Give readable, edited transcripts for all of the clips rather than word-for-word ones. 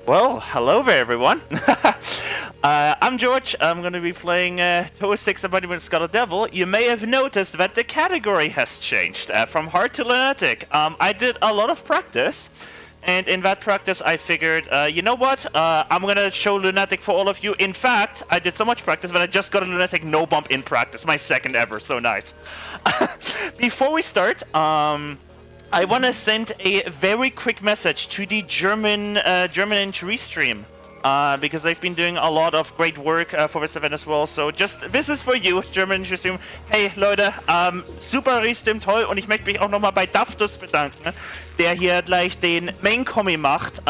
Well, hello there, everyone. I'm George. I'm going to be playing Touhou Embodiment of Scarlet Devil. You may have noticed that the category has changed from hard to lunatic. I did a lot of practice, and in that practice, I figured, you know what? I'm going to show lunatic for all of you. In fact, I did so much practice that I just got a lunatic no bump in practice, my second ever. So nice. Before we start, I want to send a very quick message to the German entry stream, because they've been doing a lot of great work for this event as well. So this is for you, German entry stream. Hey Leute, super Restream toll, und ich möchte mich auch nochmal bei Daftus bedanken, der hier gleich den Main-Commi macht.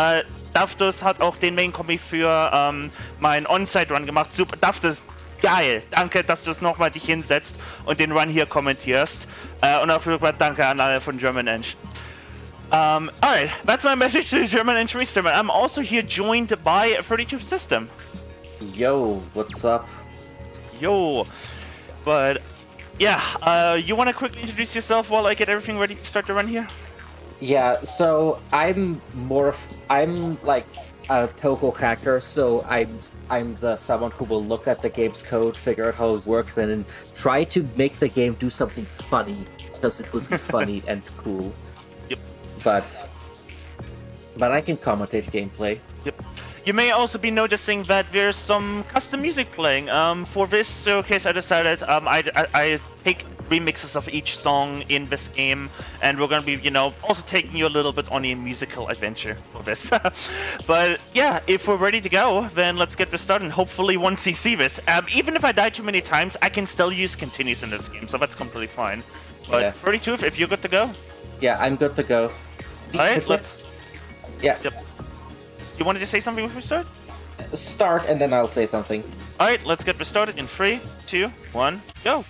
Daftus hat auch den Main-Commi für meinen On-Site-Run gemacht. Super, Daftus. Geil, danke, dass du es nochmal dich hinsetzt und den Run hier kommentierst. Und auch danke an alle von German Eng. Alright, that's my message to the German Eng streamer. I'm also here joined by 32 System. Yo, what's up? Yo, but yeah, you want to quickly introduce yourself while I get everything ready to start the run here? Yeah, so I'm like a Touhou hacker, so I'm the someone who will look at the game's code, figure out how it works, and then try to make the game do something funny, because it would be funny and cool. Yep. But I can commentate gameplay. Yep. You may also be noticing that there's some custom music playing. For this showcase, I decided I take remixes of each song in this game, and we're gonna be, also taking you a little bit on a musical adventure for this. But yeah, if we're ready to go, then let's get this started. Hopefully, once you see this, even if I die too many times, I can still use continues in this game, so that's completely fine. But Yeah. 32, if you're good to go. Yeah, I'm good to go. Alright, let's. Yeah. Yep. You wanted to say something before we start? Start, and then I'll say something. Alright, let's get this started in 3, 2, 1, go!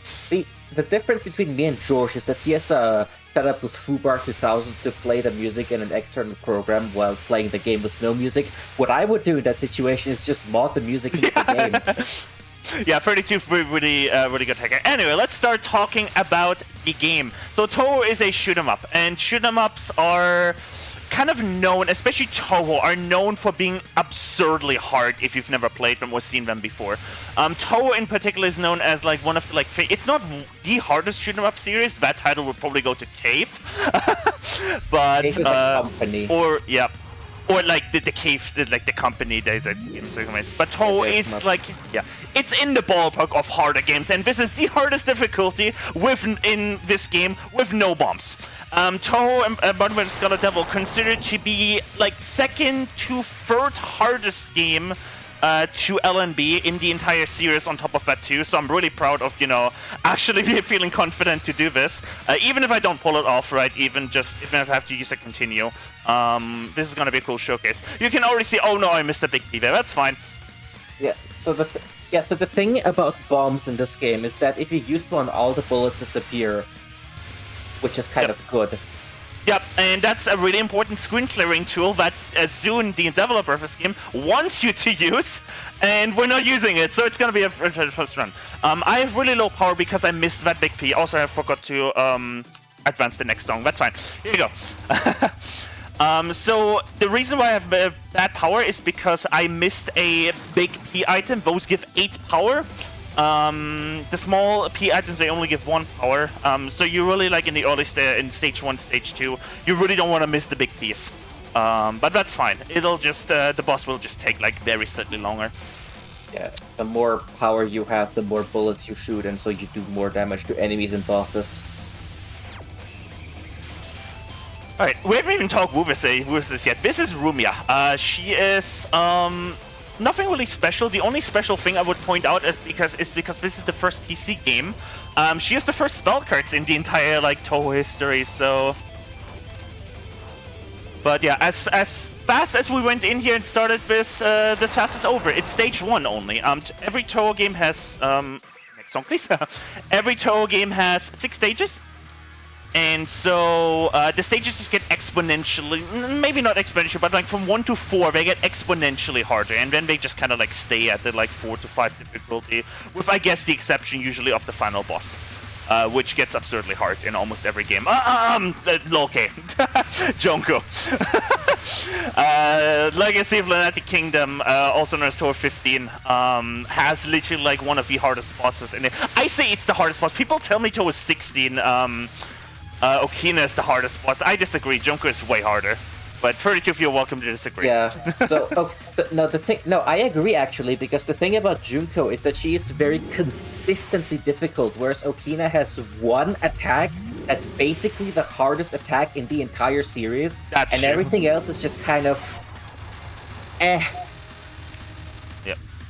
See, the difference between me and George is that he has a setup with Foobar 2000 to play the music in an external program while playing the game with no music. What I would do in that situation is just mod the music into the game. Yeah, 32 really good hacker. Anyway, let's start talking about the game. So Touhou is a shoot 'em up, and shoot 'em ups are kind of known, especially Touhou, are known for being absurdly hard if you've never played them or seen them before. Touhou in particular is known as like one of the, it's not the hardest shoot 'em up series. That title would probably go to Cave. But Cave is a company. or like the Cave, like the company that segments. But Touhou is like, yeah, it's in the ballpark of harder games, and this is the hardest difficulty in this game with no bombs. Touhou Embodiment of Scarlet Devil considered to be like second to third hardest game to LNB in the entire series on top of that too, so I'm really proud of, actually feeling confident to do this. Even if I don't pull it off, right, even if I have to use a continue. This is gonna be a cool showcase. You can already see, oh no, I missed a big P there, that's fine. Yeah, so the thing about bombs in this game is that if you use one, all the bullets disappear, which is kind of good. Yep, and that's a really important screen clearing tool that Zune, the developer of this game, wants you to use, and we're not using it, so it's gonna be a first run. I have really low power because I missed that big P. Also, I forgot to advance the next song. That's fine. Here you go. So the reason why I have bad power is because I missed a big P item. Those give 8 power. The small P items, they only give 1 power. So you really, like in the early in stage 1, stage 2, you really don't want to miss the big piece. But that's fine. It'll just, the boss will just take like very slightly longer. Yeah, the more power you have, the more bullets you shoot, and so you do more damage to enemies and bosses. Alright, we haven't even talked who this is yet. This is Rumia. She is, nothing really special. The only special thing I would point out is because this is the first PC game. She has the first spell cards in the entire Touhou history. So, but yeah, as fast as we went in here and started this, this fast is over. It's stage 1 only. Every Touhou game has next song please. Every Touhou game has 6 stages. And so the stages just get exponentially, maybe not exponentially, but from 1 to 4 they get exponentially harder, and then they just kind of stay at the 4 to 5 difficulty, with I guess the exception usually of the final boss. which gets absurdly hard in almost every game. Okay, Jonko. Legacy of Lunatic Kingdom, also known as Tour 15, has literally like one of the hardest bosses in it. I say it's the hardest boss. People tell me Tour 16, Okina is the hardest boss. I disagree. Junko is way harder. But 32 of you are welcome to disagree. Yeah. No, I agree actually, because the thing about Junko is that she is very consistently difficult, whereas Okina has one attack that's basically the hardest attack in the entire series, and everything else is just kind of Yeah.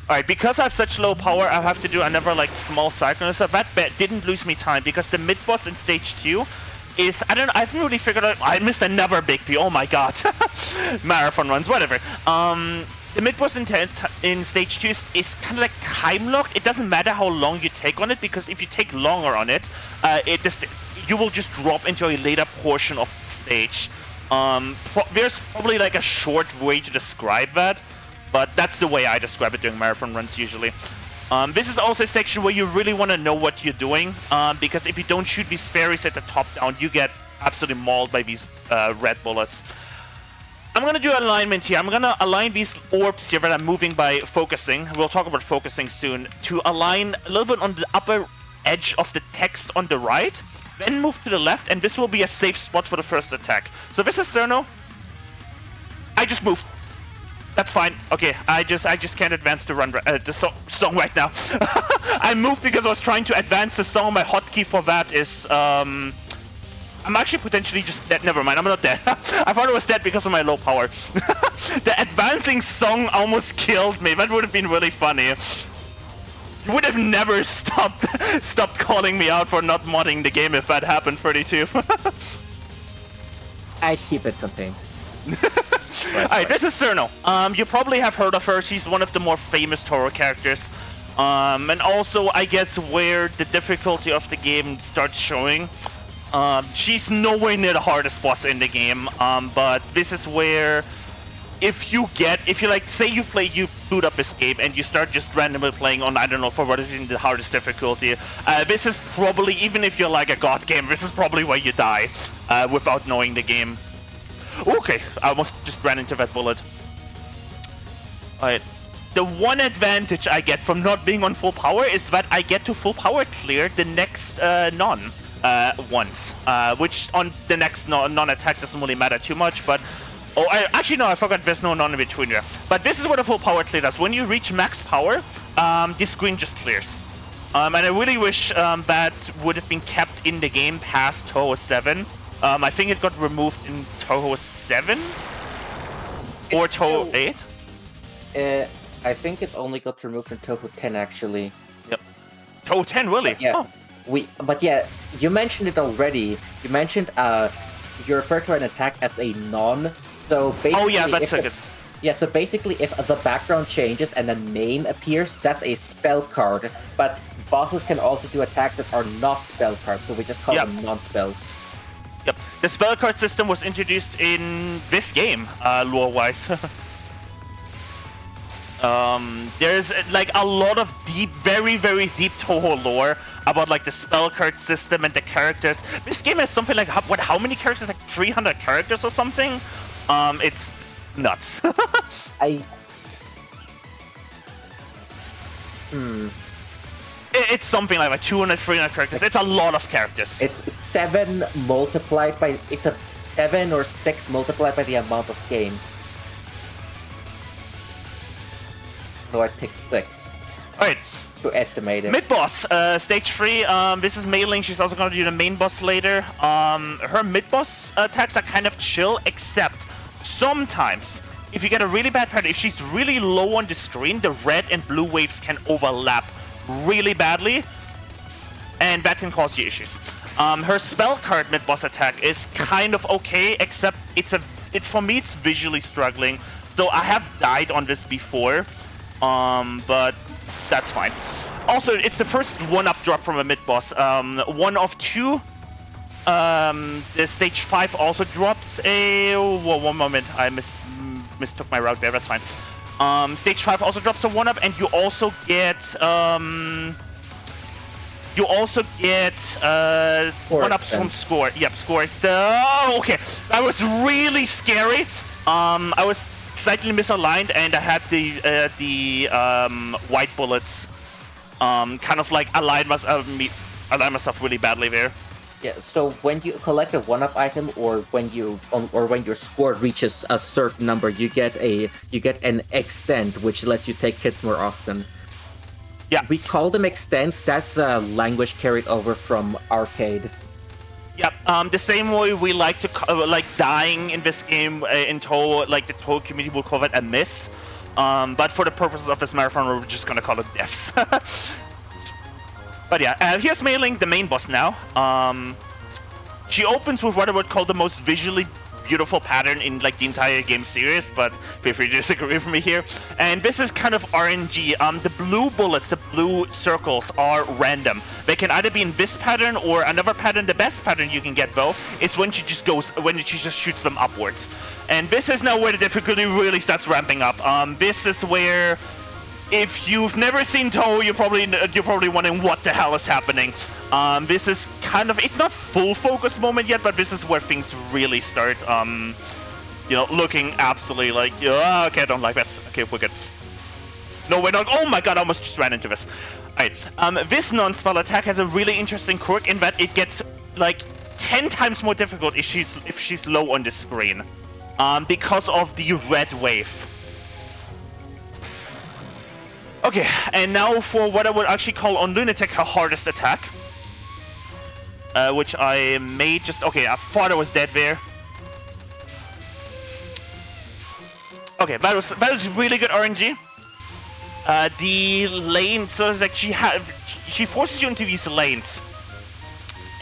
Alright, because I have such low power, I have to do another like small cycle. So that bet didn't lose me time, because the mid-boss in stage 2 is, I haven't really figured out, I missed another big P, oh my god. Marathon runs, whatever. The mid-boss in stage 2 is kind of like time-locked. It doesn't matter how long you take on it, because if you take longer on it, you will just drop into a later portion of the stage. There's probably like a short way to describe that, but that's the way I describe it during marathon runs usually. This is also a section where you really want to know what you're doing, because if you don't shoot these fairies at the top down, you get absolutely mauled by these red bullets. I'm going to do alignment here. I'm going to align these orbs here that I'm moving by focusing. We'll talk about focusing soon. To align a little bit on the upper edge of the text on the right, then move to the left, and this will be a safe spot for the first attack. So this is Cerno. I just moved. That's fine. Okay, I just can't advance the song right now. I moved because I was trying to advance the song. My hotkey for that is I'm actually potentially just dead. Never mind, I'm not dead. I thought I was dead because of my low power. The advancing song almost killed me. That would have been really funny. You would have never stopped calling me out for not modding the game if that happened, 32. I'd keep it contained. Alright, this is Cerno. You probably have heard of her. She's one of the more famous Touhou characters. And also, I guess, where the difficulty of the game starts showing. She's nowhere near the hardest boss in the game, but this is where if you like, say you boot up this game and you start just randomly playing on, I don't know, for what is in the hardest difficulty, this is probably, even if you're like a god game, this is probably where you die, without knowing the game. Okay, I almost just ran into that bullet. Alright. The one advantage I get from not being on full power is that I get to full power clear the next non once, which on the next non-attack doesn't really matter too much, but actually no, I forgot there's no non in between there. But this is what a full power clear does. When you reach max power, this screen just clears. And I really wish that would have been kept in the game past Touhou 7. I think it got removed in Touhou 7 or Touhou 8. I think it only got removed in Touhou 10 actually. Yep. Touhou 10, really? Yeah. Oh. But yeah, you mentioned it already. You mentioned you refer to an attack as a non. So basically, oh yeah, that's a good. Yeah, so basically, if the background changes and a name appears, that's a spell card. But bosses can also do attacks that are not spell cards, so we just call them non-spells. Yep. The spell card system was introduced in this game, lore-wise. There's like a lot of deep, very, very deep Touhou lore about like the spell card system and the characters. This game has something like how many characters? Like 300 characters or something. It's nuts. It's something like 200, 300 characters. It's a lot of characters. It's 7 multiplied by. It's a 7 or 6 multiplied by the amount of games. So I picked 6. Alright. To estimate it. Mid-boss, stage 3. This is Mei Ling. She's also going to do the main boss later. Her mid-boss attacks are kind of chill, except sometimes, if you get a really bad pattern, if she's really low on the screen, the red and blue waves can overlap really badly, and that can cause you issues. Her spell card mid-boss attack is kind of okay, except for me it's visually struggling. So I have died on this before. But that's fine. Also, it's the first one-up drop from a mid-boss. 1 of 2. The stage 5 also drops a... Whoa, one moment. I mistook my route there. That's fine. Stage 5 also drops a 1-up, and you also get... 1-ups from score. Yep, score. It's the... Oh, okay. That was really scary. I was slightly misaligned, and I had the white bullets kind of like align myself really badly there. Yeah, so when you collect a 1-up item, or when your score reaches a certain number, you get an extend, which lets you take hits more often. Yeah, we call them extends. That's a language carried over from arcade. Yep, the same way we like to like dying in this game in Touhou, like the Touhou community will call it a miss. But for the purposes of this marathon, we're just gonna call it deaths. But yeah, here's Mei Ling, the main boss now. She opens with what I would call the most visually beautiful pattern in like the entire game series, but feel free to disagree with me here. And this is kind of RNG. The blue bullets, the blue circles are random. They can either be in this pattern or another pattern. The best pattern you can get though is when she just shoots them upwards. And this is now where the difficulty really starts ramping up. This is where, if you've never seen Touhou, you're probably wondering what the hell is happening. This is kind of, it's not full focus moment yet, but this is where things really start, you know, looking absolutely like, oh, okay, I don't like this. Okay, we're good. No, we're not. Oh my god, I almost just ran into this. Alright, this non-spell attack has a really interesting quirk in that it gets like 10 times more difficult if she's low on the screen, because of the red wave. Okay, and now for what I would actually call on Lunatic her hardest attack. Which I may just... Okay, I thought I was dead there. Okay, that was really good RNG. The lane, so like she forces you into these lanes.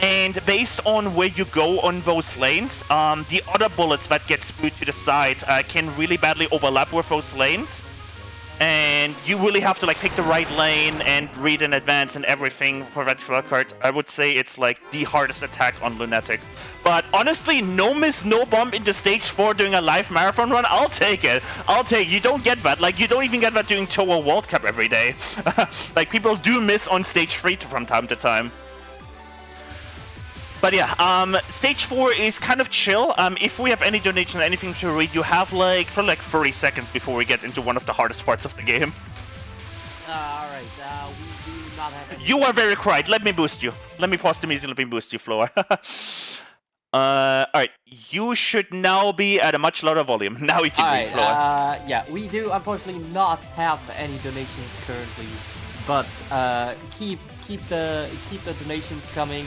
And based on where you go on those lanes, the other bullets that get spewed to the side can really badly overlap with those lanes. And you really have to like pick the right lane and read in advance and everything for that card. I would say it's like the hardest attack on Lunatic. But honestly, no miss, no bump into stage 4 during a live marathon run, I'll take it. I'll take it. You don't get that. Like, you don't even get that doing Touhou World Cup every day. Like, people do miss on stage 3 from time to time. But yeah, stage 4 is kind of chill. If we have any donation or anything to read, you have like probably like 30 seconds before we get into one of the hardest parts of the game. Alright, we do not have any... You are very quiet. Let me boost you. Let me pause the music, let me boost you, Floor. Alright, you should now be at a much louder volume. Now we can read, Floor. Yeah, we do unfortunately not have any donations currently, but keep the donations coming.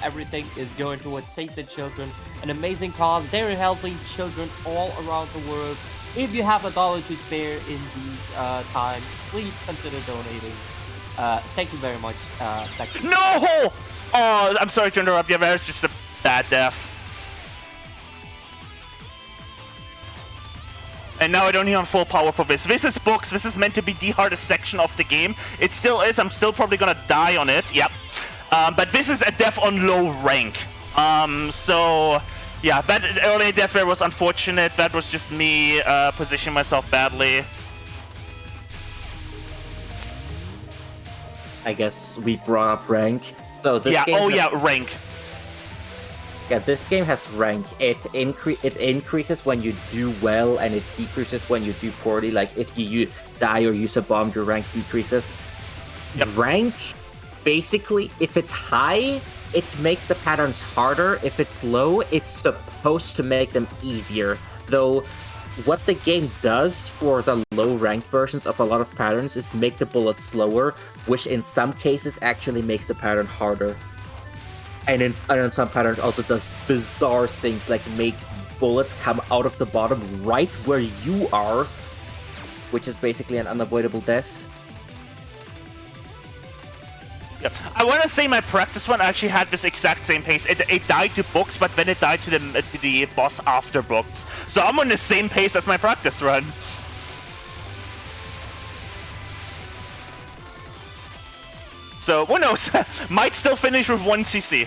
Everything is going towards Save the Children, an amazing cause. They're helping children all around the world. If you have $1 to spare in these times, please consider donating. Thank you very much. No! Oh, I'm sorry to interrupt you. That's just a bad death. And now I don't need on full power for this. This is books. This is meant to be the hardest section of the game. It still is. I'm still probably gonna die on it. Yep. But this is a death on low rank. So yeah, that early death there was unfortunate. That was just me positioning myself badly. I guess we brought up rank. So this yeah. game Oh has... yeah, rank. Yeah, this game has rank. It increases when you do well, and it decreases when you do poorly. Like if you die or use a bomb, your rank decreases. Yep. Rank, basically, if it's high, it makes the patterns harder. If it's low, it's supposed to make them easier. Though, what the game does for the low rank versions of a lot of patterns is make the bullets slower, which in some cases actually makes the pattern harder. And in some patterns also does bizarre things like make bullets come out of the bottom right where you are, which is basically an unavoidable death. Yep. I want to say my practice one actually had this exact same pace. It died to books, but then it died to the boss after books. So I'm on the same pace as my practice run. So, who knows? Might still finish with 1 CC.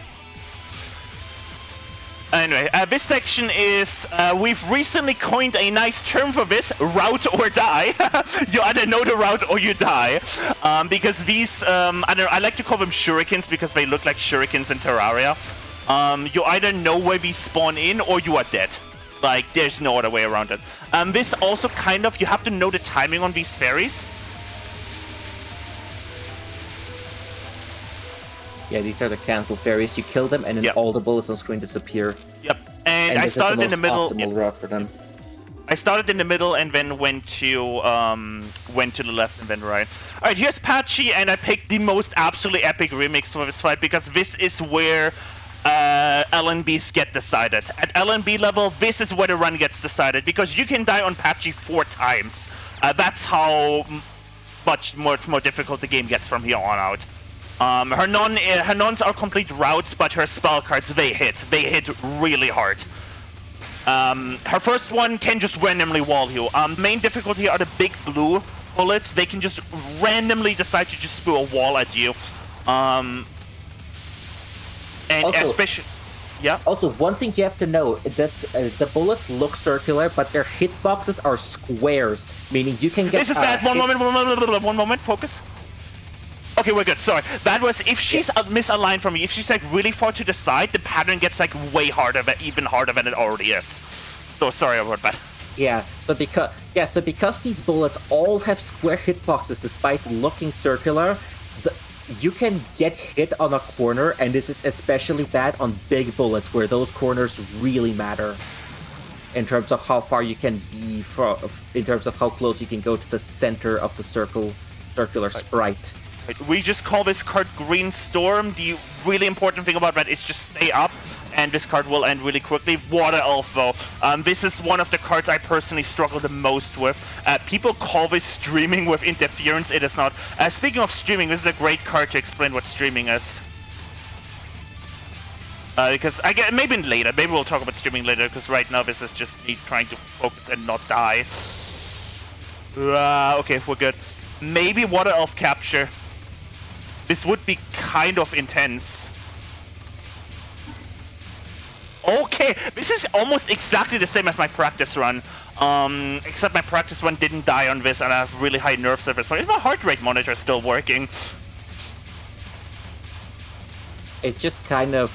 Anyway, this section is, we've recently coined a nice term for this, route or die. You either know the route or you die. Because these, I like to call them shurikens because they look like shurikens in Terraria. You either know where we spawn in or you are dead. Like, there's no other way around it. This also kind of, you have to know the timing on these fairies. Yeah, these are the cancel fairies. You kill them, and then all the bullets on screen disappear. Yep. And I started in the middle. Optimal route for them. I started in the middle and then went to the left and then right. All right, here's Patchy, and I picked the most absolutely epic remix for this fight because this is where LNBs get decided. At LNB level, this is where the run gets decided because you can die on Patchy 4 times. That's how much more difficult the game gets from here on out. Her nons are complete routes, but her spell cards, they hit really hard. Her first one can just randomly wall you. Main difficulty are the big blue bullets. They can just randomly decide to just spew a wall at you. And also, especially, yeah. Also, one thing you have to know is that the bullets look circular, but their hitboxes are squares, meaning you can get. This is bad. One moment. Focus. Okay, we're good. Sorry. That was if she's misaligned from me. If she's like really far to the side, the pattern gets like way harder, even harder than it already is. So sorry about that. Yeah. So because these bullets all have square hitboxes, despite looking circular, you can get hit on a corner, and this is especially bad on big bullets, where those corners really matter. In terms of how far you can be, in terms of how close you can go to the center of the circular sprite. We just call this card Green Storm. The really important thing about that is just stay up, and this card will end really quickly. Water Elf, though. This is one of the cards I personally struggle the most with. People call this streaming with interference. It is not. Speaking of streaming, this is a great card to explain what streaming is. Because I get maybe later. Maybe we'll talk about streaming later. Because right now this is just me trying to focus and not die. Okay, we're good. Maybe Water Elf capture. This would be kind of intense. Okay, this is almost exactly the same as my practice run. Except my practice run didn't die on this, and I have really high nerves at this point. Is my heart rate monitor still working? It just kind of...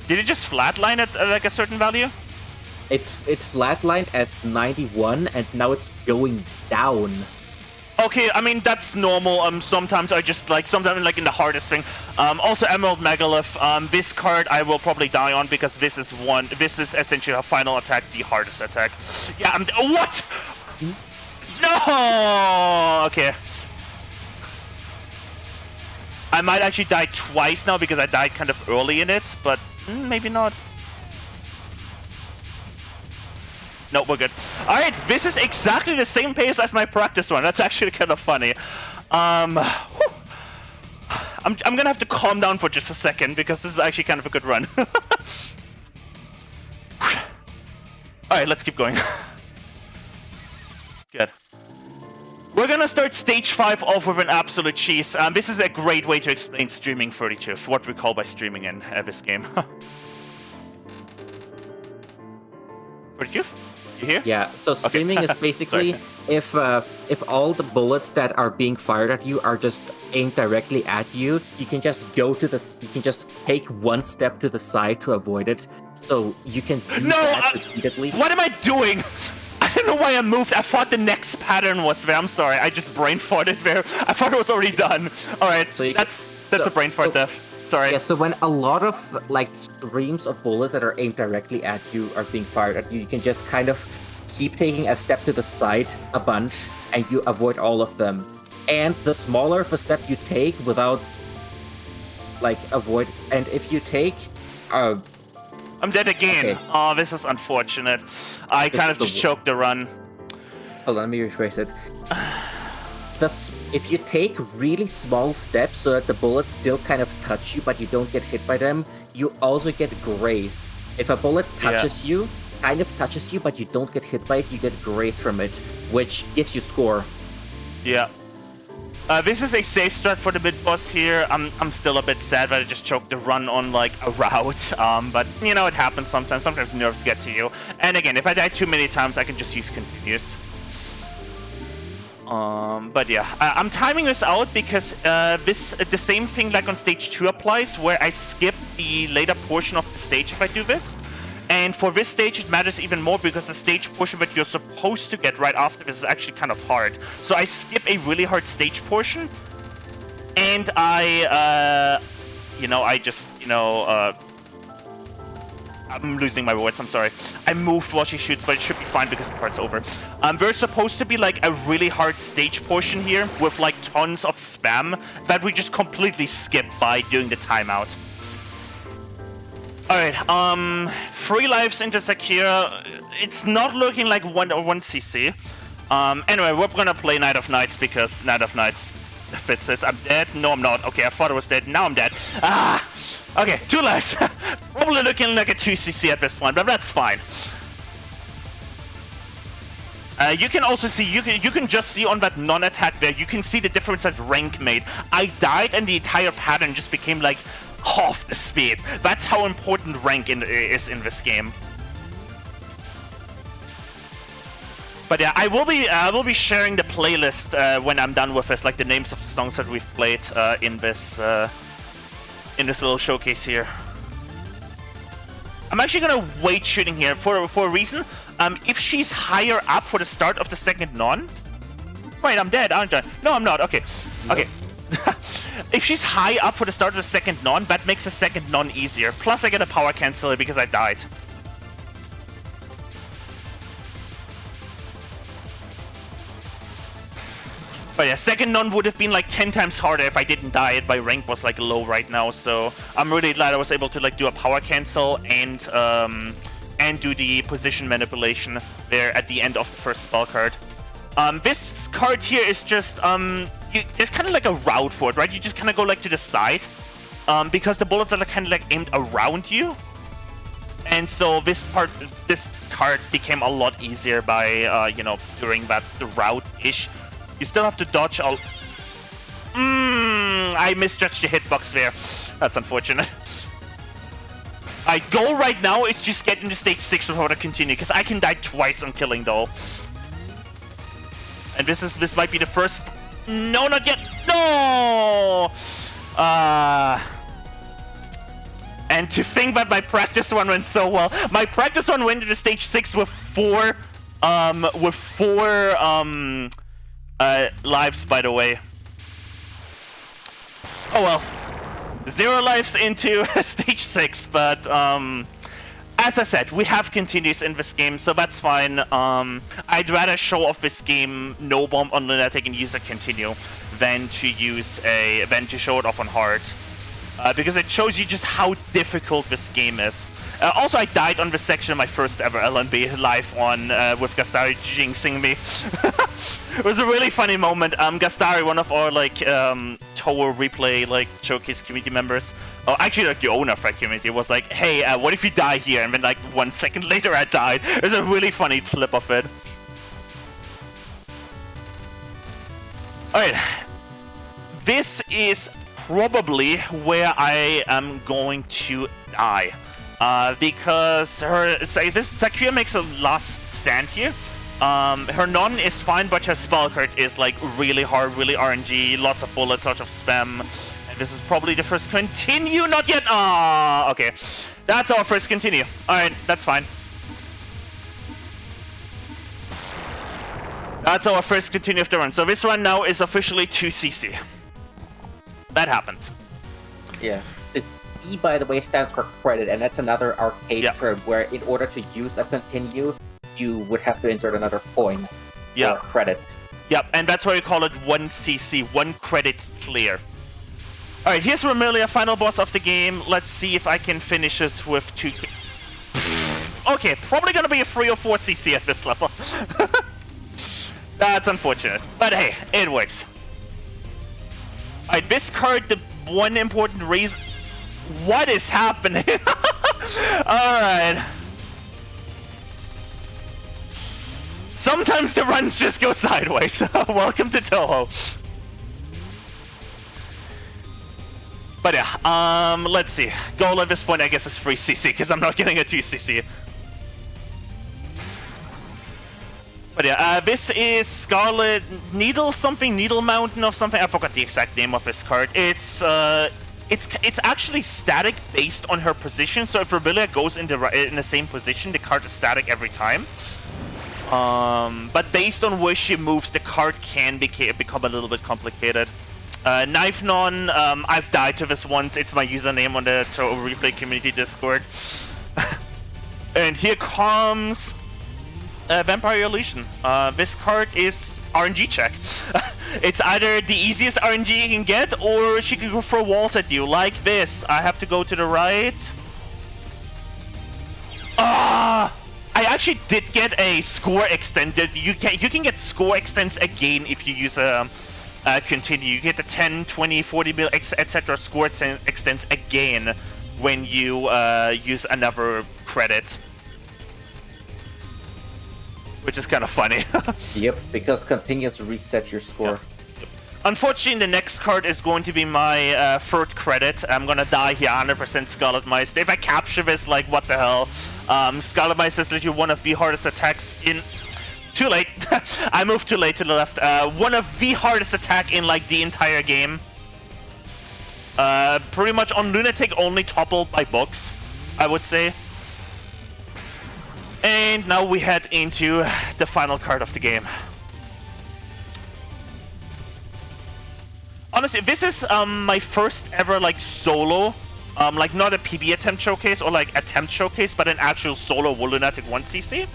Did it just flatline at like a certain value? It's flatlined at 91, and now it's going down. Okay, I mean, that's normal. Sometimes I just sometimes in the hardest thing. Also, Emerald Megalith. This card I will probably die on because this is essentially a final attack, the hardest attack. Yeah, what? No! Okay. I might actually die twice now because I died kind of early in it, but maybe not. No, we're good. Alright, this is exactly the same pace as my practice run. That's actually kind of funny. I'm gonna have to calm down for just a second because this is actually kind of a good run. Alright, let's keep going. Good. We're gonna start stage 5 off with an absolute cheese. This is a great way to explain streaming 32, what we call by streaming in this game. 32? You hear? Yeah, so streaming is basically if all the bullets that are being fired at you are just aimed directly at you, you can just take one step to the side to avoid it. So you can do that repeatedly. What am I doing? I don't know why I moved. I thought the next pattern was there. I'm sorry. I just brain farted there. I thought it was already done. All right, so that's a brain fart death. Sorry. Yeah, so when a lot of streams of bullets that are aimed directly at you are being fired at you, you can just kind of keep taking a step to the side a bunch, and you avoid all of them. And the smaller of a step you take without and if you take I'm dead again. Okay. Oh, this is unfortunate. I kind of just choked the run. Hold on, let me rephrase it. If you take really small steps so that the bullets still kind of touch you, but you don't get hit by them, you also get grace. If a bullet touches you, kind of touches you, but you don't get hit by it, you get grace from it, which gives you score. Yeah. This is a safe start for the mid-boss here. I'm still a bit sad that I just choked the run on, a route. But, it happens sometimes. Sometimes nerves get to you. And again, if I die too many times, I can just use continuous. But yeah, I'm timing this out because the same thing like on stage 2 applies, where I skip the later portion of the stage if I do this. And for this stage, it matters even more because the stage portion that you're supposed to get right after this is actually kind of hard. So I skip a really hard stage portion, and I just, I'm losing my words, I'm sorry. I moved while she shoots, but it should be fine because the part's over. There's supposed to be like a really hard stage portion here with like tons of spam that we just completely skip by doing the timeout. Alright, 3 lives into Sakura. It's not looking like 1 CC. Anyway, we're gonna play Night of Nights because Night of Nights fits this. I'm dead. No, I'm not. Okay, I thought I was dead. Now I'm dead. Ah! Okay, 2 lives. Probably looking like a 2 CC at this point, but that's fine. You can also see, you can just see on that non-attack there, you can see the difference that rank made. I died and the entire pattern just became like half the speed. That's how important rank is in this game. But yeah, I will be sharing the playlist when I'm done with this, like the names of the songs that we've played in this little showcase here. I'm actually gonna wait shooting here for a reason. If she's higher up for the start of the second non, wait, I'm dead, aren't I? No, I'm not. Okay, okay. If she's high up for the start of the second non, that makes the second non easier. Plus, I get a power cancel because I died. But yeah, second non would have been like 10 times harder if I didn't die. My rank was like low right now, so I'm really glad I was able to like do a power cancel and do the position manipulation there at the end of the first spell card. This card here is just there's kind of like a route for it, right? You just kind of go like to the side, because the bullets are kind of like aimed around you, and so this card became a lot easier by during that route-ish. You still have to dodge all. I misjudged the hitbox there. That's unfortunate. My goal right now is just get into stage 6 before I continue, because I can die twice on killing though. And this might be the first. No, not yet. No. And to think that my practice one went so well. My practice one went into stage 6 with four lives, by the way. Oh well. 0 lives into stage 6, but as I said, we have continues in this game, so that's fine. I'd rather show off this game no bomb on lunatic and use a continue than to show it off on hard, because it shows you just how difficult this game is. Also, I died on this section of my first ever LNB live on with Gastari jinxing me. It was a really funny moment. Gastari, one of our like Touhou replay like showcase community members, actually like the owner of that community, was like, "Hey, what if you die here?" And then like 1 second later, I died. It was a really funny clip of it. All right, this is probably where I am going to die. Because Sakura makes a last stand here. Her non is fine, but her spell card is like really hard, really RNG, lots of bullets, lots of spam. And this is probably the first continue, not yet. Ah, okay. That's our first continue. Alright, that's fine. That's our first continue of the run. So this run now is officially 2 CC. That happens. Yeah. C, by the way, stands for credit, and that's another arcade term where in order to use a continue, you would have to insert another coin or credit. Yep, and that's why we call it 1 CC, 1 credit clear. Alright, here's Remilia, final boss of the game. Let's see if I can finish this with 2... Okay, probably gonna be a 3 or 4 CC at this level. That's unfortunate, but hey, it works. Alright, this card, the one important reason... What is happening? Alright. Sometimes the runs just go sideways. Welcome to Touhou. But yeah, let's see. Goal at this point, I guess, is 3 CC, because I'm not getting a 2 CC. But yeah, this is Scarlet Needle something, Needle Mountain or something. I forgot the exact name of this card. It's it's actually static based on her position. So if Rebelia goes in the same position, the card is static every time. But based on where she moves, the card can become a little bit complicated. Knife Non, I've died to this once. It's my username on the Touhou Replay Community Discord. And here comes Vampire Illusion. This card is RNG check. It's either the easiest RNG you can get, or she can go throw walls at you, like this. I have to go to the right. I actually did get a score extended. You can get score extends again if you use a continue. You get the 10, 20, 40 mil, etc. score extends again when you use another credit. Which is kind of funny. Yep, because continues to reset your score. Yep. Unfortunately, the next card is going to be my third credit. I'm gonna die here, 100% Scarlet Meister. If I capture this, like, what the hell? Scarlet Meister is literally one of the hardest attacks in... Too late. I moved too late to the left. One of the hardest attack in, like, the entire game. Pretty much on Lunatic only toppled by books, I would say. And now we head into the final card of the game. Honestly, this is my first ever like solo, like not a PB attempt showcase or like attempt showcase, but an actual solo Lunatic 1cc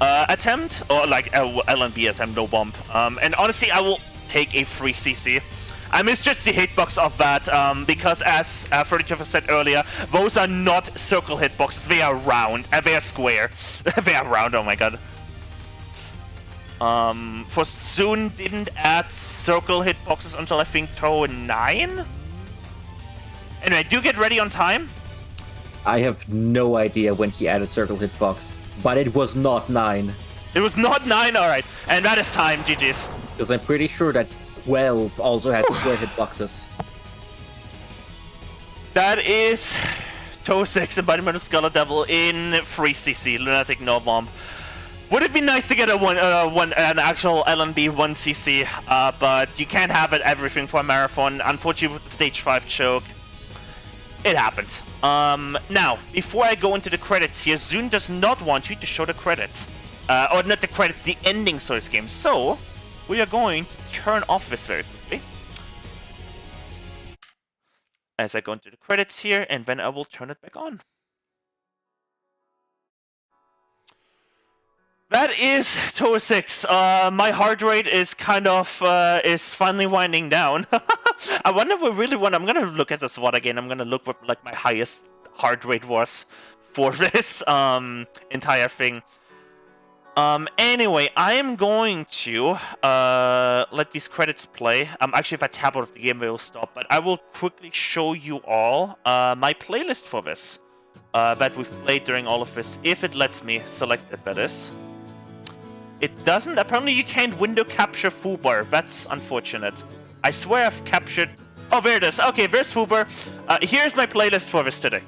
attempt, or like a LNB attempt, no bump. And honestly, I will take a 3cc. I misjudged the hitbox of that because, as Ferdinand said earlier, those are not circle hitboxes. They are round. They are square. They are round. Oh my god. Forsoon didn't add circle hitboxes until I think Touhou 9. Anyway, do get ready on time. I have no idea when he added circle hitbox, but it was not 9. It was not 9. All right, and that is time. GG's. Because I'm pretty sure that 12 also had square hitboxes. That is Touhou 6 Embodiment of Scarlet Devil in 3cc, Lunatic no bomb. Would it be nice to get an actual LNB 1cc, but you can't have it everything for a marathon. Unfortunately, with the stage 5 choke, it happens. Now, before I go into the credits here, Zune does not want you to show the credits. Or not the credits, the endings to this game. So, we are going to turn off this very quickly. As I go into the credits here, and then I will turn it back on. That is Touhou 6. My heart rate is kind of, is finally winding down. I wonder what really I'm gonna look at the SWOT again. I'm gonna look what like my highest heart rate was for this entire thing. Anyway, I am going to let these credits play. Actually, if I tap out of the game, they will stop. But I will quickly show you all my playlist for this that we've played during all of this, if it lets me select it, that is. It doesn't. Apparently, you can't window capture Fubar. That's unfortunate. I swear I've captured... Oh, there it is. Okay, there's Fubar. Here's my playlist for this today.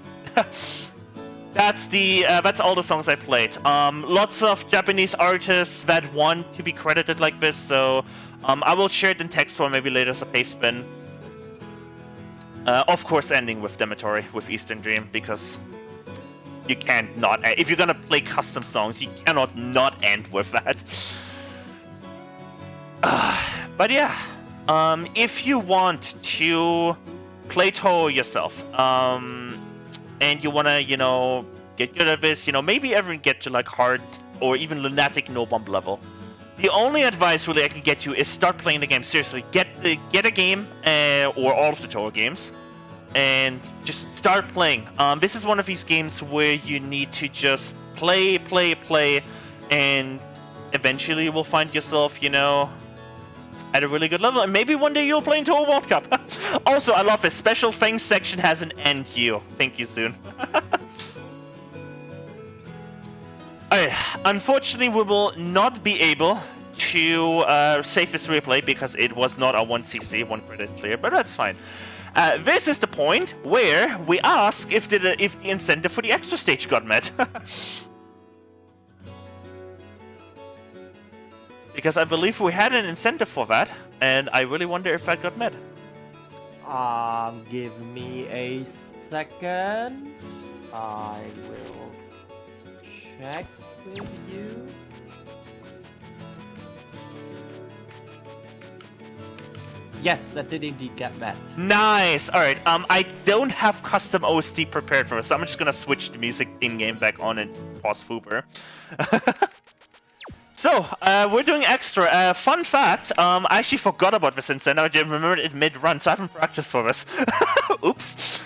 That's all the songs I played. Lots of Japanese artists that want to be credited like this, so I will share it in text form maybe later as a paste spin. Of course, ending with Dematory, with Eastern Dream, because you can't not. If you're gonna play custom songs, you cannot not end with that. But yeah, if you want to play Touhou yourself, and you wanna, you know, get good at this, you know, maybe ever get to like hard or even Lunatic no bump level. The only advice really I can get you is start playing the game. Seriously, get a game or all of the Touhou games, and just start playing. This is one of these games where you need to just play, and eventually you will find yourself, you know, at a really good level, and maybe one day you'll play in Touhou World Cup. Also, I love this special thanks section has an end you. Thank you soon. Alright, unfortunately we will not be able to save this replay because it was not a 1cc, 1 credit clear, but that's fine. This is the point where we ask if the incentive for the extra stage got met. Because I believe we had an incentive for that, and I really wonder if that got met. Give me a second. I will check with you. Yes, that did indeed get met. Nice. All right. I don't have custom OST prepared for this, so I'm just gonna switch the music in-game back on and pause Fuber. So, we're doing extra. Fun fact, I actually forgot about this instead. I didn't remember it mid-run, so I haven't practiced for this. Oops.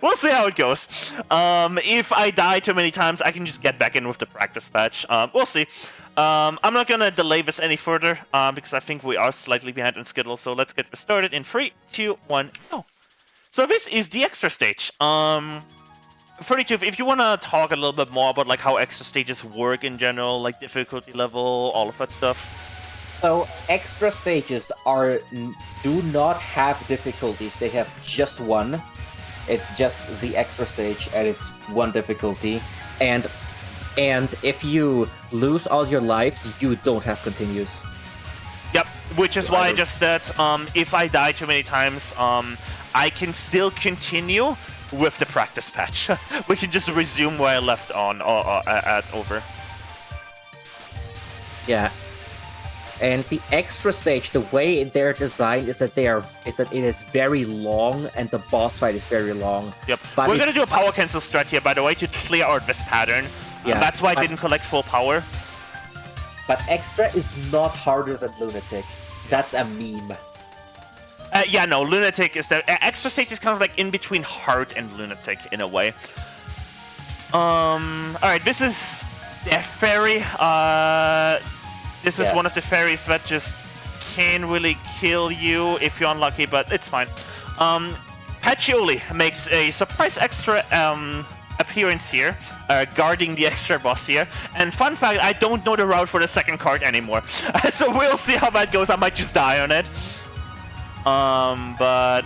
We'll see how it goes. If I die too many times, I can just get back in with the practice patch. We'll see. I'm not gonna delay this any further, because I think we are slightly behind on schedule, so let's get this started in 3, 2, 1, go. So this is the extra stage. 32, if you want to talk a little bit more about like how extra stages work in general, like difficulty level, all of that stuff. So extra stages do not have difficulties. They have just one. It's just the extra stage, and it's one difficulty. And if you lose all your lives, you don't have continues. Yep, which is why I just said if I die too many times, I can still continue with the practice patch. We can just resume where I left on over. Yeah. And the extra stage, the way they're designed is that it is very long, and the boss fight is very long. Yep. But we're gonna do a power cancel strat here, by the way, to clear out this pattern. Yeah, that's why I didn't collect full power. But extra is not harder than Lunatic. That's a meme. Yeah, no, Lunatic is the extra stage is kind of like in between Heart and Lunatic in a way. Alright, this is the fairy. This is one of the fairies that just can really kill you if you're unlucky, but it's fine. Pacioli makes a surprise extra appearance here, guarding the extra boss here. And fun fact, I don't know the route for the second card anymore. So we'll see how that goes. I might just die on it. But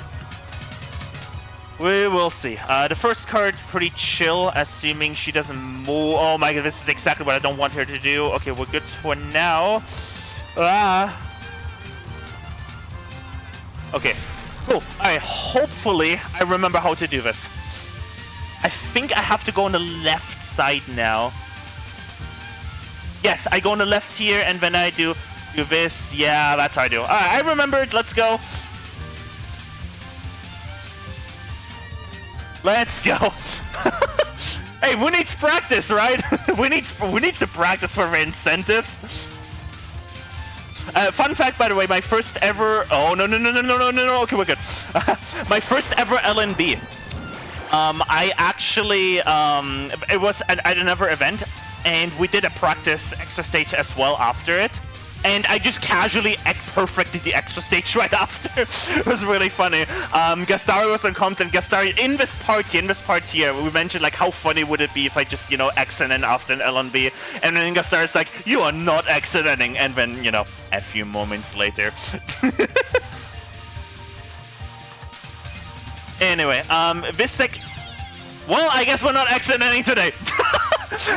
we will see. The first card, pretty chill, assuming she doesn't move. Oh my god, this is exactly what I don't want her to do. Okay, we're good for now. Okay, cool. Alright, hopefully I remember how to do this. I think I have to go on the left side now. Yes, I go on the left here, and then I do this. Yeah, that's how I do. Alright, I remembered. Let's go. Let's go. Hey, who needs practice, right? we need to practice for the incentives. Fun fact, by the way, my first ever. Oh no. Okay, we're good. My first ever LNB. I actually it was at another event, and we did a practice extra stage as well after it. And I just casually perfected the extra stage right after. It was really funny. Gastari was on comms, and Gastari, in this part here, we mentioned like how funny would it be if I just, accident after an LNB. And then Gastari's like, you are not accidenting. And then, a few moments later. Anyway, well, I guess we're not accidenting today.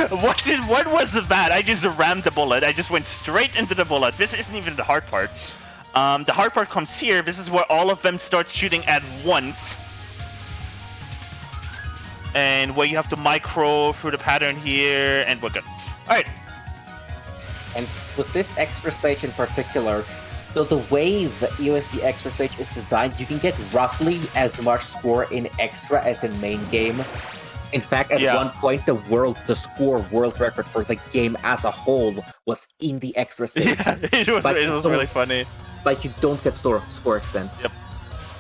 What was that? I just rammed the bullet. I just went straight into the bullet. This isn't even the hard part. The hard part comes here. This is where all of them start shooting at once. And where you have to micro through the pattern here, and we're good. Alright. And with this extra stage in particular, so the way the EOSD extra stage is designed, you can get roughly as much score in extra as in main game. In fact, at one point, the score world record for the game as a whole was in the extra stage. Yeah, it was really funny. But you don't get score extents. Yep.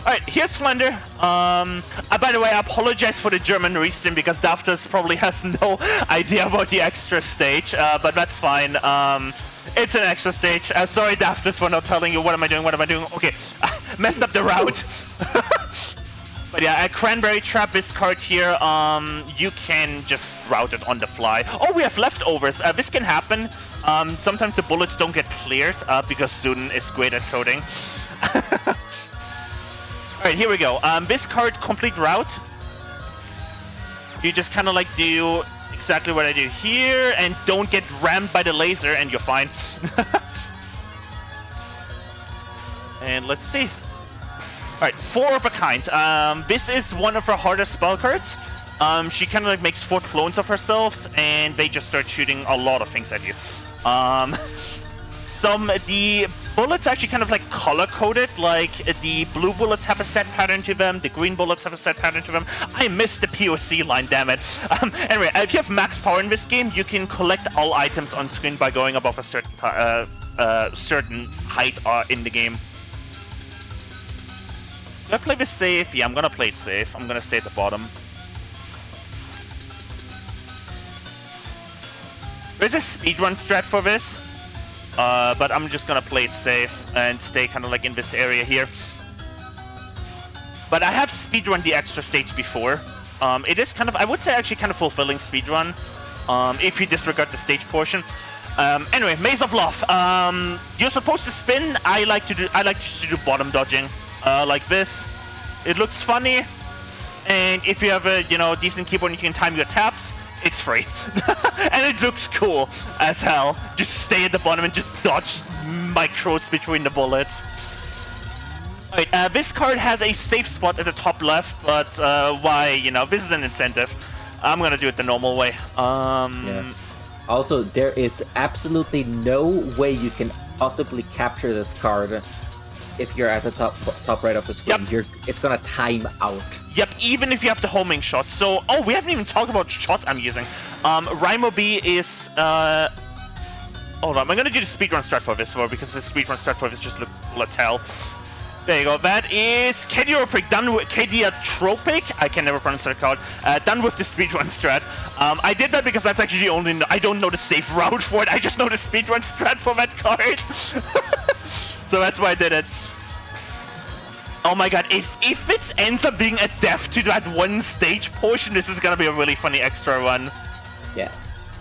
Alright, here's Slender. By the way, I apologize for the German restream because Daftas probably has no idea about the extra stage, but that's fine. It's an extra stage. Sorry, Daftas, for not telling you what am I doing. Okay, messed up the route. But yeah, a Cranberry Trap, this card here, you can just route it on the fly. Oh, we have leftovers. This can happen. Sometimes the bullets don't get cleared because Zuden is great at coding. Alright, here we go. This card, complete route. You just kind of like do exactly what I do here and don't get rammed by the laser and you're fine. And let's see. Alright, 4 of a kind. This is one of her hardest spell cards. She kind of like makes 4 clones of herself, and they just start shooting a lot of things at you. The bullets actually kind of like color-coded, like the blue bullets have a set pattern to them, the green bullets have a set pattern to them. I missed the POC line, damn it. Anyway, if you have max power in this game, you can collect all items on screen by going above a certain height in the game. Do I play this safe? Yeah, I'm gonna play it safe. I'm gonna stay at the bottom. There's a speedrun strat for this. But I'm just gonna play it safe and stay kind of like in this area here. But I have speedrun the extra stage before. It is kind of, I would say, actually kind of fulfilling speedrun. If you disregard the stage portion. Anyway, Maze of Love. You're supposed to spin. I like to do bottom dodging, like this. It looks funny, and if you have a decent keyboard, and you can time your taps. It's free. And it looks cool as hell. Just stay at the bottom and just dodge micros between the bullets. Alright, this card has a safe spot at the top left, but why, this is an incentive. I'm gonna do it the normal way. Yeah. Also, there is absolutely no way you can possibly capture this card if you're at the top right of the screen. Yep. It's gonna time out. Yep, even if you have the homing shot. So, we haven't even talked about shots I'm using. Rhymo B is, hold on, I'm gonna do the speedrun strat for this because the speedrun strat for this just looks cool as hell. There you go, that is Kediotropic, done with Kediotropic, I can never pronounce that card, done with the speedrun strat. I did that because that's actually the only, I don't know the safe route for it, I just know the speedrun strat for that card. So that's why I did it. Oh my god, if it ends up being a death to that one stage portion, this is gonna be a really funny extra one. Yeah.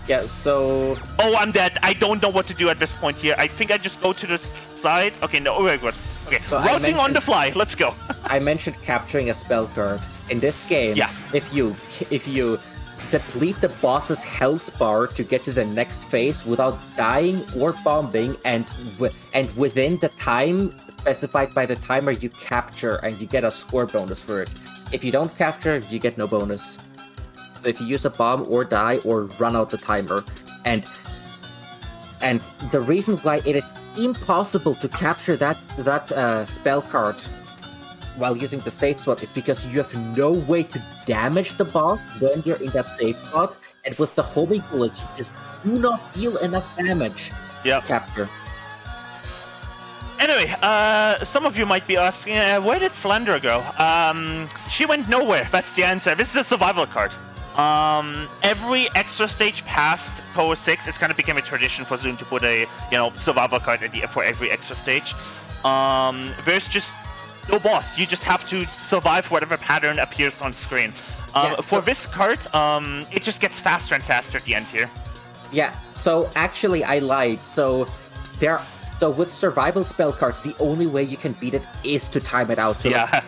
Yeah, so... Oh, I'm dead. I don't know what to do at this point here. I think I just go to the side. Okay, no, very good. Okay, so routing on the fly. Let's go. I mentioned capturing a spell card. In this game, yeah. if you deplete the boss's health bar to get to the next phase without dying or bombing, and within the time specified by the timer, you capture and you get a score bonus for it. If you don't capture, you get no bonus. So if you use a bomb or die or run out the timer, and the reason why it is impossible to capture that spell card while using the safe spot is because you have no way to damage the boss when you're in that safe spot, and with the homing bullets, you just do not deal enough damage to capture. Anyway, some of you might be asking, where did Flandre go? She went nowhere, that's the answer. This is a survival card. Every extra stage past Touhou 6, it's kind of become a tradition for Zoom to put a, survival card for every extra stage. There's just no boss. You just have to survive whatever pattern appears on screen. For this card, it just gets faster and faster at the end here. Yeah, so actually I lied. So with survival spell cards, the only way you can beat it is to time it out. Yeah.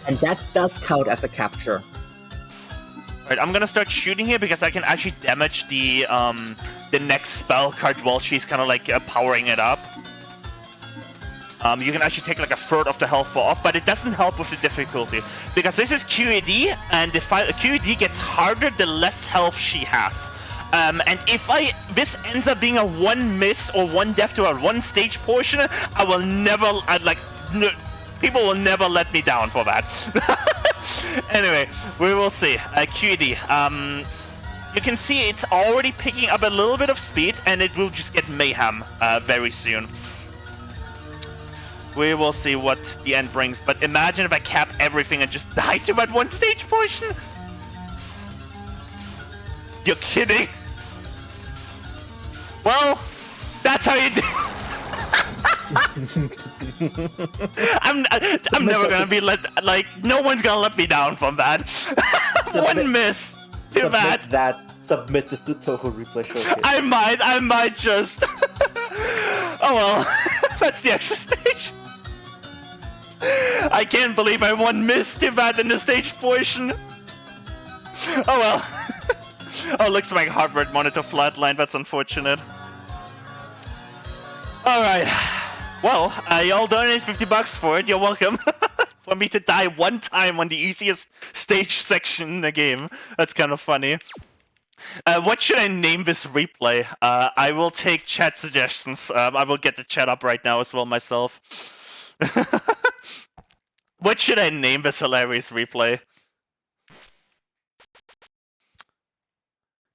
And that does count as a capture. Alright, I'm gonna start shooting here because I can actually damage the next spell card while she's kind of like powering it up. You can actually take like a third of the health bar off, but it doesn't help with the difficulty because this is QED, and the QED gets harder the less health she has. And if this ends up being a one miss or one death to a one stage portion, I will never, people will never let me down for that. Anyway, we will see. QED. You can see it's already picking up a little bit of speed, and it will just get mayhem very soon. We will see what the end brings, but imagine if I cap everything and just die to that one stage portion. You're kidding? Well, that's how you do. I'm never gonna be no one's gonna let me down from that. One miss. Too bad. Submit this to Touhou Replay Showcase. I might just. Oh well, that's the extra stage. I can't believe I one missed too bad in the stage portion. Oh well. Oh, looks like heart rate monitor flatline. That's unfortunate. Alright. Well, y'all donated $50 for it. You're welcome. for me to die one time on the easiest stage section in the game. That's kind of funny. What should I name this replay? I will take chat suggestions. I will get the chat up right now as well myself. What should I name this hilarious replay?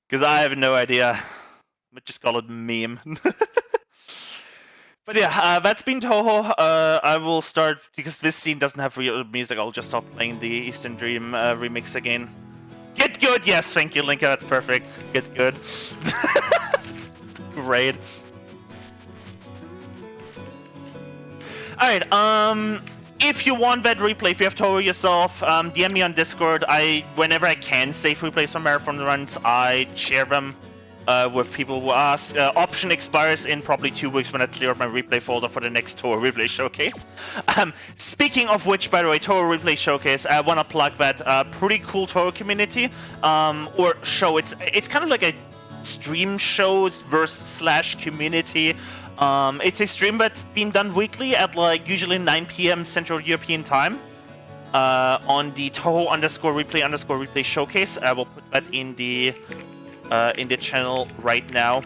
Because I have no idea. I'll just call it meme. But yeah, that's been Touhou. I will start, because this scene doesn't have real music, I'll just stop playing the Eastern Dream remix again. Get good! Yes, thank you, Linka, that's perfect. Get good. Great. Alright, if you want that replay, if you have Touhou yourself, DM me on Discord. Whenever I can save replays from marathon runs, I share them with people who ask. Option expires in probably 2 weeks when I clear up my replay folder for the next Touhou Replay Showcase. Speaking of which, by the way, Touhou Replay Showcase, I want to plug that pretty cool Touhou community, or show. It's kind of like a stream shows versus / community. It's a stream that's being done weekly at like usually 9 PM Central European time on the Touhou_replay showcase. I will put that in the channel right now,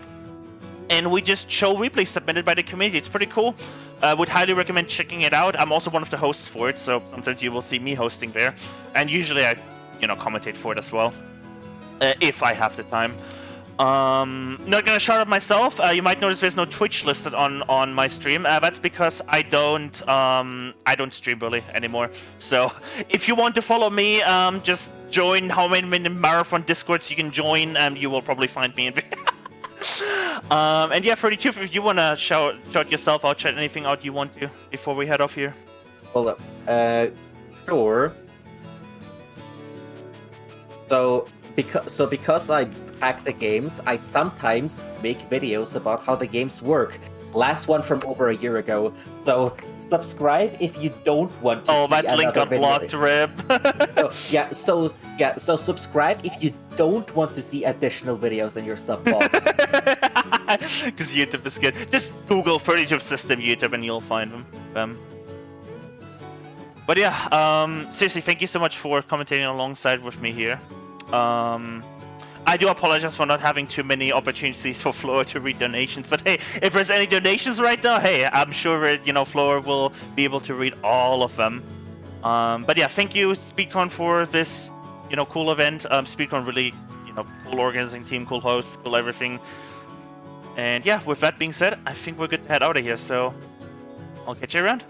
and we just show replays submitted by the community. It's pretty cool. Would highly recommend checking it out. I'm also one of the hosts for it, so sometimes you will see me hosting there, and usually I commentate for it as well if I have the time. Not gonna shout out myself. You might notice there's no Twitch listed on my stream. That's because I don't stream really anymore. So if you want to follow me, just join how many marathon discords you can join, and you will probably find me in there. And yeah, 32, if you wanna shout yourself out, shout anything out you want to before we head off here. Hold up. Sure. Because I hack the games, I sometimes make videos about how the games work. Last one from over a year ago. So subscribe if you don't want to. Oh, see that link got blocked, Rip. So subscribe if you don't want to see additional videos in your sub box. Because YouTube is good. Just Google 32 System YouTube and you'll find them. But yeah, seriously, thank you so much for commentating alongside with me here. I do apologize for not having too many opportunities for Floor to read donations, but hey, if there's any donations right now, hey, I'm sure Floor will be able to read all of them. But yeah, thank you SpeedCon for this cool event. SpeedCon really cool organizing team, cool hosts, cool everything. And yeah, with that being said, I think we're good to head out of here. So I'll catch you around.